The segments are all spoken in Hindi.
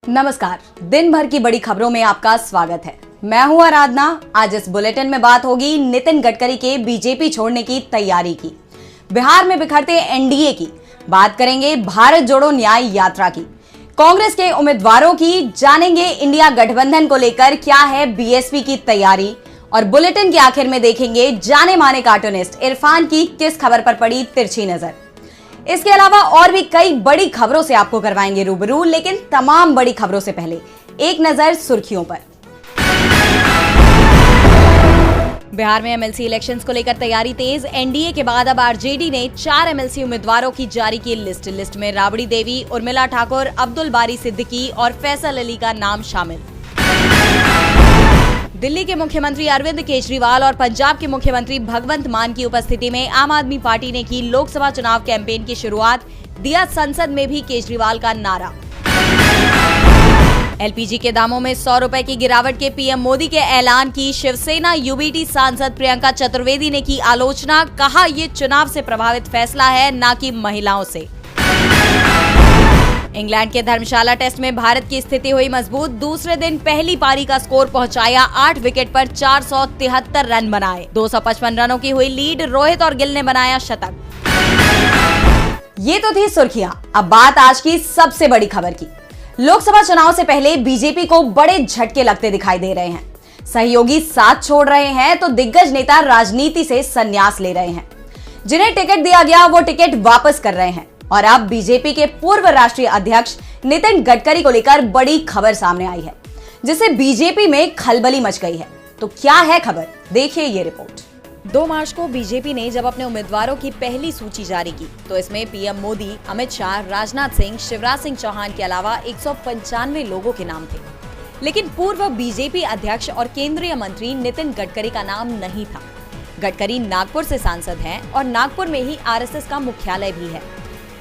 नमस्कार, दिन भर की बड़ी खबरों में आपका स्वागत है। मैं हूं आराधना। आज इस बुलेटिन में बात होगी नितिन गडकरी के बीजेपी छोड़ने की तैयारी की, बिहार में बिखरते एनडीए की, बात करेंगे भारत जोड़ो न्याय यात्रा की, कांग्रेस के उम्मीदवारों की, जानेंगे इंडिया गठबंधन को लेकर क्या है बीएसपी की तैयारी, और बुलेटिन के आखिर में देखेंगे जाने माने कार्टूनिस्ट इरफान की किस खबर पर पड़ी तिरछी नजर। इसके अलावा और भी कई बड़ी खबरों से आपको करवाएंगे रूबरू, लेकिन तमाम बड़ी खबरों से पहले एक नजर सुर्खियों पर। बिहार में एमएलसी इलेक्शंस को लेकर तैयारी तेज। एनडीए के बाद अब आरजेडी ने 4 एमएलसी उम्मीदवारों की जारी की लिस्ट में राबड़ी देवी, उर्मिला ठाकुर, अब्दुल बारी सिद्दीकी और फैसल अली का नाम शामिल। दिल्ली के मुख्यमंत्री अरविंद केजरीवाल और पंजाब के मुख्यमंत्री भगवंत मान की उपस्थिति में आम आदमी पार्टी ने की लोकसभा चुनाव कैंपेन की शुरुआत, दिया संसद में भी केजरीवाल का नारा। एलपीजी के दामों में 100 रुपए की गिरावट के पीएम मोदी के ऐलान की शिवसेना यूबीटी सांसद प्रियंका चतुर्वेदी ने की आलोचना, कहा ये चुनाव से प्रभावित फैसला है, न कि महिलाओं से। इंग्लैंड के धर्मशाला टेस्ट में भारत की स्थिति हुई मजबूत। दूसरे दिन पहली पारी का स्कोर पहुंचाया 8 विकेट पर 473 रन बनाए। 255 रनों की हुई लीड, रोहित और गिल ने बनाया शतक। ये तो थी सुर्खियां। अब बात आज की सबसे बड़ी खबर की। लोकसभा चुनाव से पहले बीजेपी को बड़े झटके लगते दिखाई दे रहे हैं। सहयोगी साथ छोड़ रहे हैं तो दिग्गज नेता राजनीति से संन्यास ले रहे हैं। जिन्हें टिकट दिया गया वो टिकट वापस कर रहे हैं। और अब बीजेपी के पूर्व राष्ट्रीय अध्यक्ष नितिन गडकरी को लेकर बड़ी खबर सामने आई है, जिससे बीजेपी में खलबली मच गई है। तो क्या है खबर, देखिए ये रिपोर्ट। 2 मार्च को बीजेपी ने जब अपने उम्मीदवारों की पहली सूची जारी की तो इसमें पीएम मोदी, अमित शाह, राजनाथ सिंह, शिवराज सिंह चौहान के अलावा 195 लोगों के नाम थे। लेकिन पूर्व बीजेपी अध्यक्ष और केंद्रीय मंत्री नितिन गडकरी का नाम नहीं था। गडकरी नागपुर से सांसद हैं और नागपुर में ही आरएसएस का मुख्यालय भी है।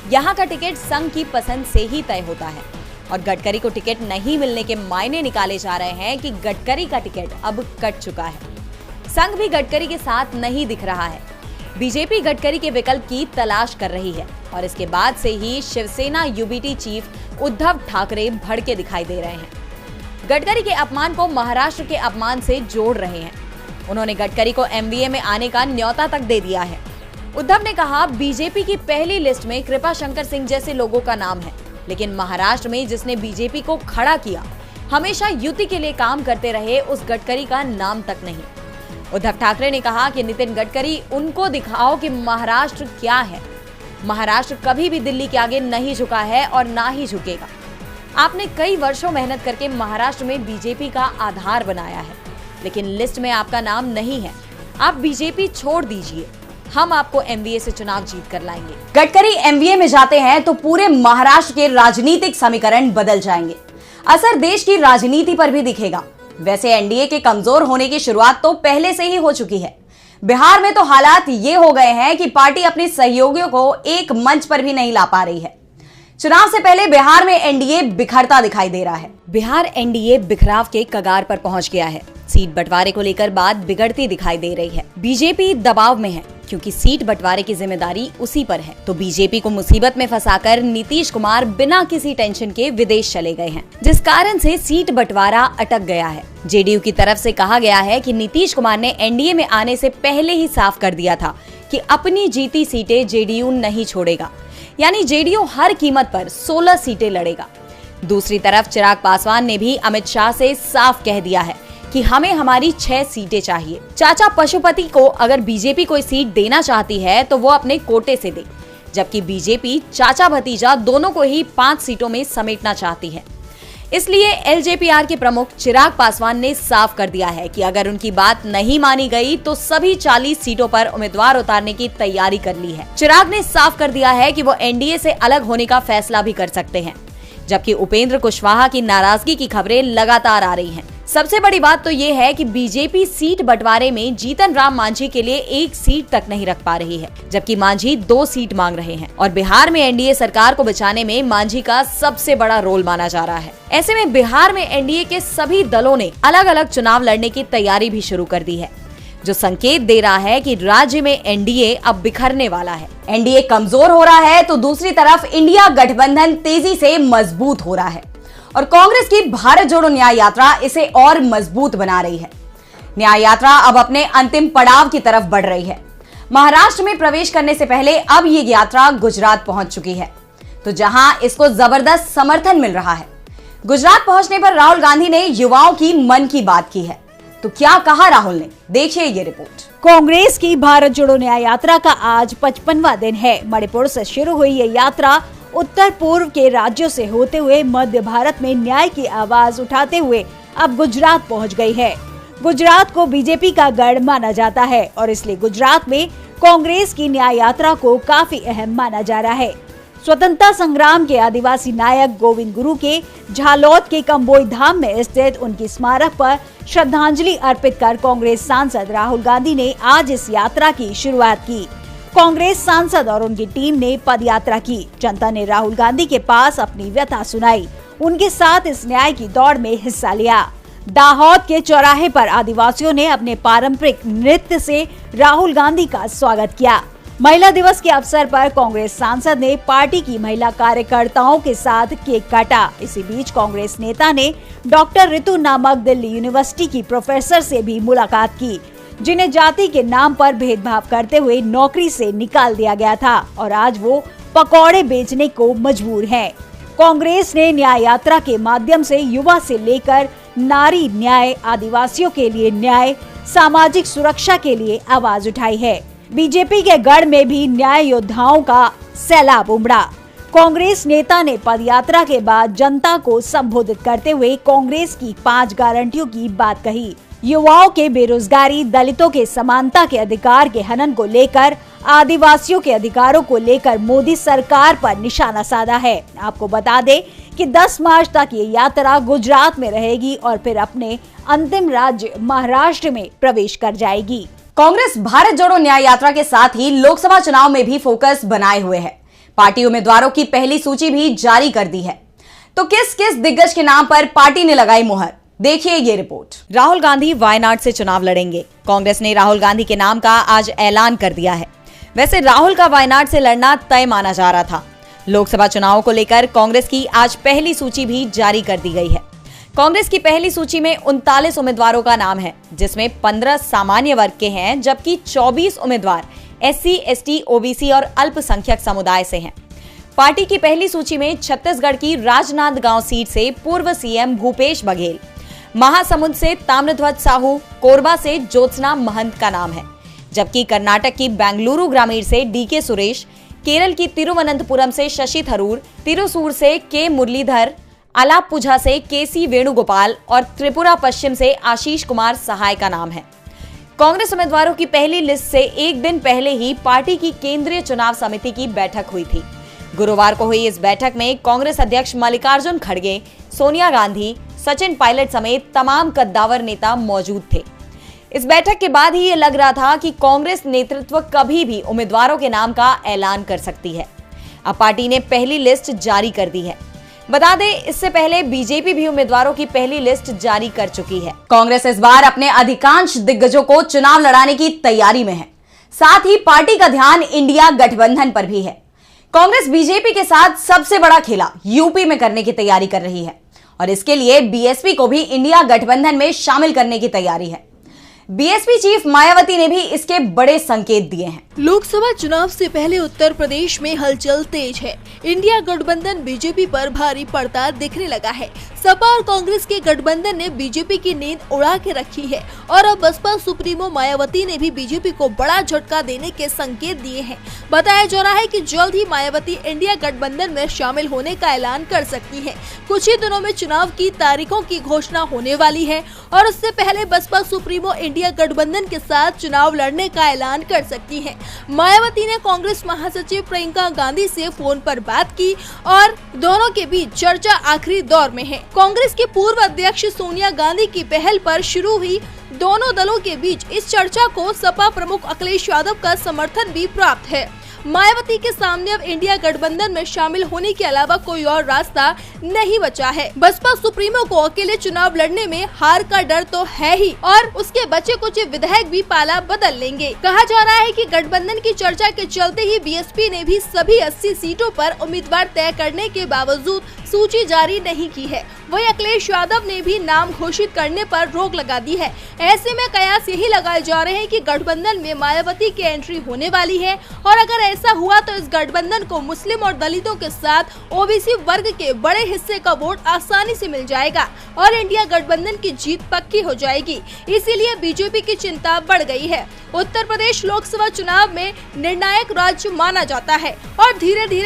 यहाँ का टिकट संघ की पसंद से ही तय होता है और गडकरी को टिकट नहीं मिलने के मायने निकाले जा रहे हैं कि गडकरी का टिकट अब कट चुका है। संघ भी गडकरी के साथ नहीं दिख रहा है। बीजेपी गडकरी के विकल्प की तलाश कर रही है और इसके बाद से ही शिवसेना यूबीटी चीफ उद्धव ठाकरे भड़के दिखाई दे रहे हैं। गडकरी के अपमान को महाराष्ट्र के अपमान से जोड़ रहे हैं। उन्होंने गडकरी को एमवीए में आने का न्योता तक दे दिया है। उद्धव ने कहा, बीजेपी की पहली लिस्ट में कृपा शंकर सिंह जैसे लोगों का नाम है, लेकिन महाराष्ट्र में जिसने बीजेपी को खड़ा किया, हमेशा युति के लिए काम करते रहे, उस गडकरी का नाम तक नहीं। उद्धव ठाकरे ने कहा कि नितिन गडकरी, उनको दिखाओ कि महाराष्ट्र क्या है। महाराष्ट्र कभी भी दिल्ली के आगे नहीं झुका है और ना ही झुकेगा। आपने कई वर्षों मेहनत करके महाराष्ट्र में बीजेपी का आधार बनाया है, लेकिन लिस्ट में आपका नाम नहीं है। आप बीजेपी छोड़ दीजिए, हम आपको एमवीए से चुनाव जीत कर लाएंगे। गडकरी एमवीए में जाते हैं तो पूरे महाराष्ट्र के राजनीतिक समीकरण बदल जाएंगे। असर देश की राजनीति पर भी दिखेगा। वैसे एनडीए के कमजोर होने की शुरुआत तो पहले से ही हो चुकी है। बिहार में तो हालात ये हो गए हैं कि पार्टी अपने सहयोगियों को एक मंच पर भी नहीं ला पा रही है। चुनाव से पहले बिहार में एनडीए बिखरता दिखाई दे रहा है। बिहार एनडीए बिखराव के कगार पर पहुंच गया है। सीट बंटवारे को लेकर बात बिगड़ती दिखाई दे रही है। बीजेपी दबाव में है क्योंकि सीट बंटवारे की जिम्मेदारी उसी पर है। तो बीजेपी को मुसीबत में फंसाकर नीतीश कुमार बिना किसी टेंशन के विदेश चले गए हैं, जिस कारण से सीट बंटवारा अटक गया है। जेडीयू की तरफ से कहा गया है कि नीतीश कुमार ने एनडीए में आने से पहले ही साफ कर दिया था कि अपनी जीती सीटें जेडीयू नहीं छोड़ेगा, यानी जेडीयू हर कीमत पर 16 सीटें लड़ेगा। दूसरी तरफ चिराग पासवान ने भी अमित शाह से साफ कह दिया है कि हमें हमारी 6 सीटें चाहिए। चाचा पशुपति को अगर बीजेपी कोई सीट देना चाहती है तो वो अपने कोटे से दे, जबकि बीजेपी चाचा भतीजा दोनों को ही 5 सीटों में समेटना चाहती है। इसलिए एलजेपीआर के प्रमुख चिराग पासवान ने साफ कर दिया है कि अगर उनकी बात नहीं मानी गई तो सभी 40 सीटों पर उम्मीदवार उतारने की तैयारी कर ली है। चिराग ने साफ कर दिया है कि वो एनडीए से अलग होने का फैसला भी कर सकते हैं, जबकि उपेंद्र कुशवाहा की नाराजगी की खबरें लगातार आ रही हैं। सबसे बड़ी बात तो ये है कि बीजेपी सीट बंटवारे में जीतन राम मांझी के लिए 1 सीट तक नहीं रख पा रही है, जबकि मांझी 2 सीट मांग रहे हैं और बिहार में एनडीए सरकार को बचाने में मांझी का सबसे बड़ा रोल माना जा रहा है। ऐसे में बिहार में एनडीए के सभी दलों ने अलग अलग चुनाव लड़ने की तैयारी भी शुरू कर दी है, जो संकेत दे रहा है कि राज्य में एनडीए अब बिखरने वाला है। एनडीए कमजोर हो रहा है तो दूसरी तरफ इंडिया गठबंधन तेजी से मजबूत हो रहा है और कांग्रेस की भारत जोड़ो न्याय यात्रा इसे और मजबूत बना रही है। न्याय यात्रा अब अपने अंतिम पड़ाव की तरफ बढ़ रही है। महाराष्ट्र में प्रवेश करने से पहले अब ये यात्रा गुजरात पहुंच चुकी है, तो जहां इसको जबरदस्त समर्थन मिल रहा है। गुजरात पहुंचने पर राहुल गांधी ने युवाओं की मन की बात की है। तो क्या कहा राहुल ने, देखिए ये रिपोर्ट। कांग्रेस की भारत जोड़ो न्याय यात्रा का आज 55वां दिन है। मणिपुर से शुरू हुई ये यात्रा उत्तर पूर्व के राज्यों से होते हुए मध्य भारत में न्याय की आवाज उठाते हुए अब गुजरात पहुंच गई है। गुजरात को बीजेपी का गढ़ माना जाता है और इसलिए गुजरात में कांग्रेस की न्याय यात्रा को काफी अहम माना जा रहा है। स्वतंत्रता संग्राम के आदिवासी नायक गोविंद गुरु के झालोद के कंबोई धाम में स्थित उनकी स्मारक पर श्रद्धांजलि अर्पित कर कांग्रेस सांसद राहुल गांधी ने आज इस यात्रा की शुरुआत की। कांग्रेस सांसद और उनकी टीम ने पद यात्रा की। जनता ने राहुल गांधी के पास अपनी व्यथा सुनाई, उनके साथ इस न्याय की दौड़ में हिस्सा लिया। दाहोद के चौराहे पर आदिवासियों ने अपने पारंपरिक नृत्य से राहुल गांधी का स्वागत किया। महिला दिवस के अवसर पर कांग्रेस सांसद ने पार्टी की महिला कार्यकर्ताओं के साथ केक काटा। इसी बीच कांग्रेस नेता ने डॉक्टर रितु नामक दिल्ली यूनिवर्सिटी की प्रोफेसर से भी मुलाकात की, जिन्हें जाति के नाम पर भेदभाव करते हुए नौकरी से निकाल दिया गया था और आज वो पकौड़े बेचने को मजबूर हैं। कांग्रेस ने न्याय यात्रा के माध्यम से युवा से लेकर नारी न्याय, आदिवासियों के लिए न्याय, सामाजिक सुरक्षा के लिए आवाज उठाई है। बीजेपी के गढ़ में भी न्याय योद्धाओं का सैलाब उमड़ा। कांग्रेस नेता ने पदयात्रा के बाद जनता को संबोधित करते हुए कांग्रेस की 5 गारंटियों की बात कही। युवाओं के बेरोजगारी, दलितों के समानता के अधिकार के हनन को लेकर, आदिवासियों के अधिकारों को लेकर मोदी सरकार पर निशाना साधा है। आपको बता दें कि 10 मार्च तक ये यात्रा गुजरात में रहेगी और फिर अपने अंतिम राज्य महाराष्ट्र में प्रवेश कर जाएगी। कांग्रेस भारत जोड़ो न्याय यात्रा के साथ ही लोकसभा चुनाव में भी फोकस बनाए हुए है। पार्टी उम्मीदवारों की पहली सूची भी जारी कर दी है। तो किस किस दिग्गज के नाम पर पार्टी ने लगाई मुहर, देखिए ये रिपोर्ट। राहुल गांधी वायनाड से चुनाव लड़ेंगे। कांग्रेस ने राहुल गांधी के नाम का आज ऐलान कर दिया है। वैसे राहुल का वायनाड से लड़ना तय माना जा रहा था। लोकसभा चुनाव को लेकर कांग्रेस की आज पहली सूची भी जारी कर दी गई है। कांग्रेस की पहली सूची में 39 उम्मीदवारों का नाम है, जिसमें 15 सामान्य वर्ग के हैं, जबकि 24 उम्मीदवार SC, ST, OBC और अल्पसंख्यक समुदाय से हैं। पार्टी की पहली सूची में छत्तीसगढ़ की राजनांदगांव सीट से पूर्व CM भूपेश बघेल, महासमुंद से ताम्रध्वज साहू, कोरबा से ज्योत्सना महंत का नाम है, जबकि कर्नाटक की बेंगलुरु ग्रामीण से DK सुरेश, केरल की तिरुवनंतपुरम से शशि थरूर, तिरुसूर से K मुरलीधर, अलापुझा से KC वेणुगोपाल और त्रिपुरा पश्चिम से आशीष कुमार सहाय का नाम है। कांग्रेस उम्मीदवारों की पहली लिस्ट से एक दिन पहले ही पार्टी की केंद्रीय चुनाव समिति की बैठक हुई थी। गुरुवार को हुई इस बैठक में कांग्रेस अध्यक्ष मल्लिकार्जुन खड़गे, सोनिया गांधी, सचिन पायलट समेत तमाम कद्दावर नेता मौजूद थे। इस बैठक के बाद ही ये लग रहा था कि कांग्रेस नेतृत्व कभी भी उम्मीदवारों के नाम का ऐलान कर सकती है। अब पार्टी ने पहली लिस्ट जारी कर दी है। बता दें, इससे पहले बीजेपी भी उम्मीदवारों की पहली लिस्ट जारी कर चुकी है। कांग्रेस इस बार अपने अधिकांश दिग्गजों को चुनाव लड़ाने की तैयारी में है। साथ ही पार्टी का ध्यान इंडिया गठबंधन पर भी है। कांग्रेस बीजेपी के साथ सबसे बड़ा खेला यूपी में करने की तैयारी कर रही है और इसके लिए बीएसपी को भी इंडिया गठबंधन में शामिल करने की तैयारी है। बीएसपी चीफ मायावती ने भी इसके बड़े संकेत दिए हैं। लोकसभा चुनाव से पहले उत्तर प्रदेश में हलचल तेज है। इंडिया गठबंधन बीजेपी पर भारी पड़ता दिखने लगा है। सपा और कांग्रेस के गठबंधन ने बीजेपी की नींद उड़ा के रखी है और अब बसपा सुप्रीमो मायावती ने भी बीजेपी को बड़ा झटका देने के संकेत दिए हैं। बताया जा रहा है कि जल्द ही मायावती इंडिया गठबंधन में शामिल होने का ऐलान कर सकती है। कुछ ही दिनों में चुनाव की तारीखों की घोषणा होने वाली है और उससे पहले बसपा सुप्रीमो इंडिया गठबंधन के साथ चुनाव लड़ने का ऐलान कर सकती है। मायावती ने कांग्रेस महासचिव प्रियंका गांधी से फोन पर बात की और दोनों के बीच चर्चा आखिरी दौर में है। कांग्रेस के पूर्व अध्यक्ष सोनिया गांधी की पहल पर शुरू हुई दोनों दलों के बीच इस चर्चा को सपा प्रमुख अखिलेश यादव का समर्थन भी प्राप्त है। मायावती के सामने अब इंडिया गठबंधन में शामिल होने के अलावा कोई और रास्ता नहीं बचा है। बसपा सुप्रीमो को अकेले चुनाव लड़ने में हार का डर तो है ही और उसके बचे कुछ विधायक भी पाला बदल लेंगे। कहा जा रहा है कि गठबंधन की चर्चा के चलते ही बीएसपी ने भी सभी 80 सीटों पर उम्मीदवार तय करने के बावजूद सूची जारी नहीं की है। वहीं अखिलेश यादव ने भी नाम घोषित करने पर रोक लगा दी है। ऐसे में कयास यही लगाए जा रहे हैं कि गठबंधन में मायावती की एंट्री होने वाली है और अगर ऐसा हुआ तो इस गठबंधन को मुस्लिम और दलितों के साथ ओबीसी वर्ग के बड़े हिस्से का वोट आसानी से मिल जाएगा और इंडिया गठबंधन की जीत पक्की हो जाएगी। इसीलिए बीजेपी की चिंता बढ़ गई है। उत्तर प्रदेश लोकसभा चुनाव में निर्णायक राज्य माना जाता है और धीरे धीरे